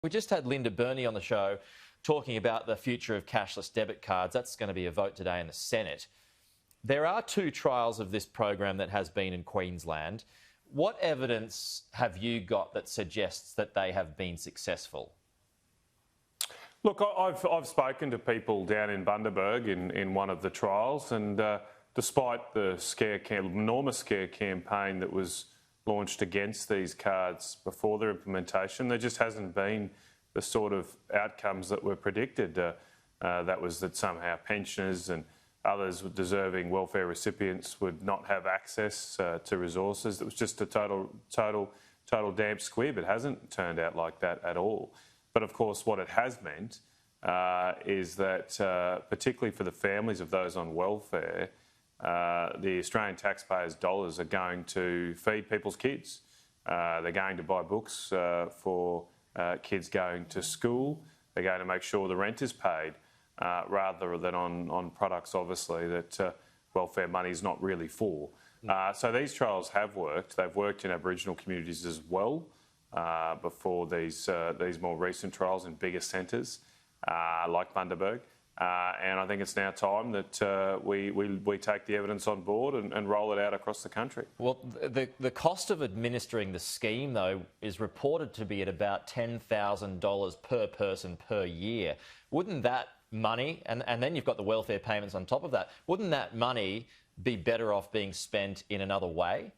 We just had Linda Burney on the show talking about the future of cashless debit cards. That's going to be a vote today in the Senate. There are 2 trials of this program that has been in Queensland. What evidence have you got that suggests that they have been successful? Look, I've spoken to people down in Bundaberg in one of the trials, and despite the enormous scare campaign that was launched against these cards before their implementation, there just hasn't been the sort of outcomes that were predicted. That was that somehow pensioners and others deserving welfare recipients would not have access to resources. It was just a total damn squib. It hasn't turned out like that at all. But of course, what it has meant is that, particularly for the families of those on welfare, the Australian taxpayers' dollars are going to feed people's kids. They're going to buy books for kids going to school. They're going to make sure the rent is paid, rather than on products, obviously, that welfare money is not really for. So these trials have worked. They've worked in Aboriginal communities as well before these more recent trials in bigger centres like Bundaberg. And I think it's now time that we take the evidence on board and roll it out across the country. Well, the cost of administering the scheme, though, is reported to be at about $10,000 per person per year. Wouldn't that money, and then you've got the welfare payments on top of that, wouldn't that money be better off being spent in another way?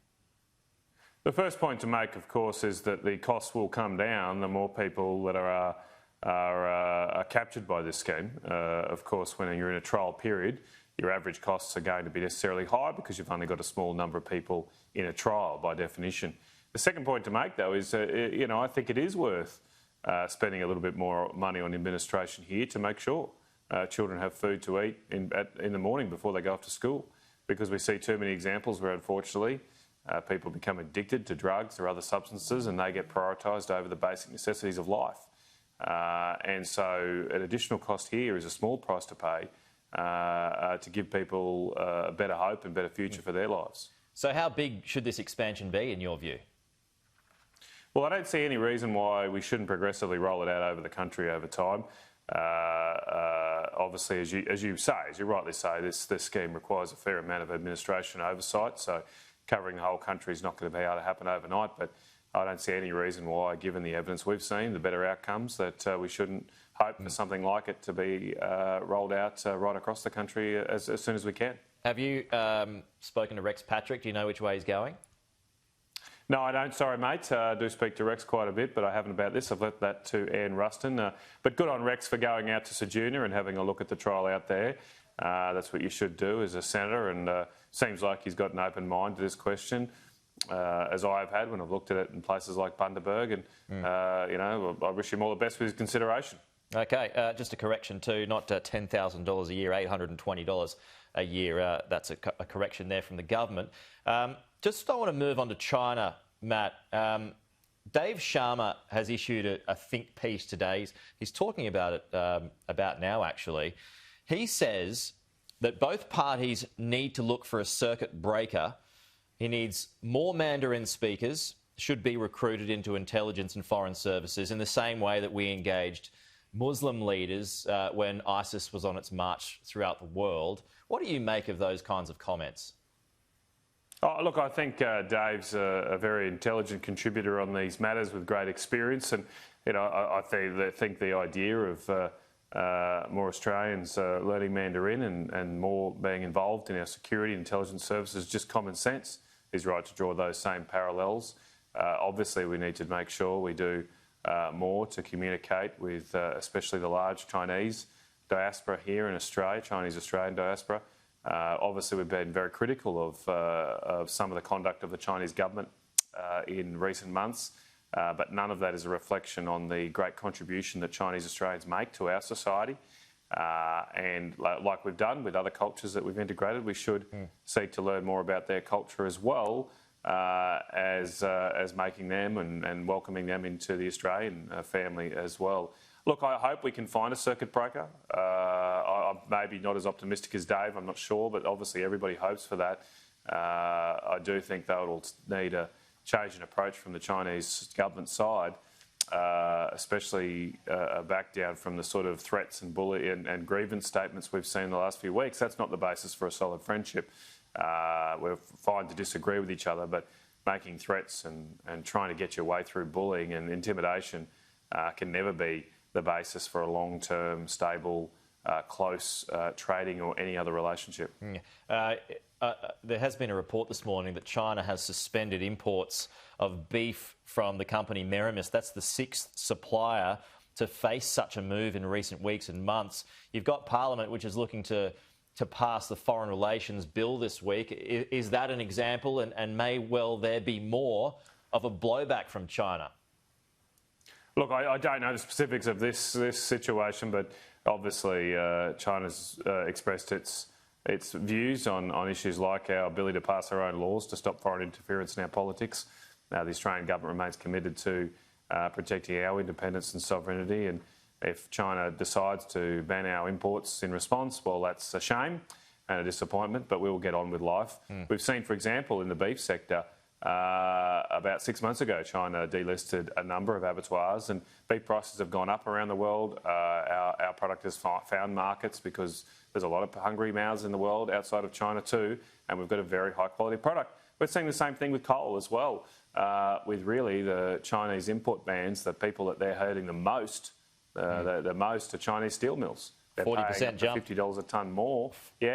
The first point to make, of course, is that the costs will come down the more people that are captured by this scheme. Of course, when you're in a trial period, your average costs are going to be necessarily high because you've only got a small number of people in a trial by definition. The second point to make, though, is I think it is worth spending a little bit more money on administration here to make sure children have food to eat in the morning before they go off to school, because we see too many examples where, unfortunately, people become addicted to drugs or other substances and they get prioritised over the basic necessities of life. And so an additional cost here is a small price to pay to give people a better hope and better future for their lives. So how big should this expansion be, in your view? Well, I don't see any reason why we shouldn't progressively roll it out over the country over time. Obviously, as you rightly say, this scheme requires a fair amount of administration oversight, so covering the whole country is not going to be able to happen overnight, but I don't see any reason why, given the evidence we've seen, the better outcomes, that we shouldn't hope for something like it to be rolled out right across the country as soon as we can. Have you spoken to Rex Patrick? Do you know which way he's going? No, I don't. Sorry, mate. I do speak to Rex quite a bit, but I haven't about this. I've left that to Anne Ruston. But good on Rex for going out to Ceduna and having a look at the trial out there. That's what you should do as a senator, and seems like he's got an open mind to this question, as I have had when I've looked at it in places like Bundaberg. And, I wish him all the best with his consideration. OK, just a correction too, not $10,000 a year, $820 a year. That's a correction there from the government. Just I want to move on to China, Matt. Dave Sharma has issued a think piece today. He's talking about it about now, actually. He says that both parties need to look for a circuit breaker. He needs more Mandarin speakers, should be recruited into intelligence and foreign services in the same way that we engaged Muslim leaders when ISIS was on its march throughout the world. What do you make of those kinds of comments? Oh, look, I think Dave's a very intelligent contributor on these matters with great experience, and I think the idea of more Australians learning Mandarin and more being involved in our security and intelligence services is just common sense. He's right to draw those same parallels. Obviously, we need to make sure we do more to communicate with especially the large Chinese diaspora here in Australia, Chinese Australian diaspora. Obviously, we've been very critical of some of the conduct of the Chinese government in recent months, but none of that is a reflection on the great contribution that Chinese Australians make to our society. And like we've done with other cultures that we've integrated, we should seek to learn more about their culture as well as making them and welcoming them into the Australian family as well. Look, I hope we can find a circuit breaker. I'm maybe not as optimistic as Dave, I'm not sure, but obviously everybody hopes for that. I do think they will need a change in approach from the Chinese government side especially a back down from the sort of threats and bully and grievance statements we've seen in the last few weeks. That's not the basis for a solid friendship. We're fine to disagree with each other, but making threats and trying to get your way through bullying and intimidation can never be the basis for a long-term, stable, close trading or any other relationship. There has been a report this morning that China has suspended imports of beef from the company Merimis. That's the 6th supplier to face such a move in recent weeks and months. You've got Parliament, which is looking to pass the Foreign Relations Bill this week. Is that an example, and may well there be more of a blowback from China? Look, I don't know the specifics of this situation, but obviously China's expressed its views on issues like our ability to pass our own laws to stop foreign interference in our politics. The Australian government remains committed to protecting our independence and sovereignty, and if China decides to ban our imports in response, well, that's a shame and a disappointment, but we will get on with life. We've seen, for example, in the beef sector, about 6 months ago, China delisted a number of abattoirs and beef prices have gone up around the world. Our product has found markets because there's a lot of hungry mouths in the world outside of China too, and we've got a very high quality product. We're seeing the same thing with coal as well, with really the Chinese import bans. The people that they're hurting the most, the most are Chinese steel mills. They're 40% jump. $50 a tonne more,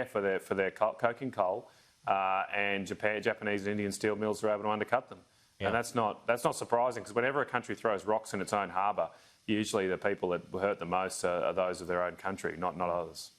for their coking coal. And Japanese and Indian steel mills are able to undercut them. Yeah. And that's not surprising, because whenever a country throws rocks in its own harbour, usually the people that hurt the most are those of their own country, not others.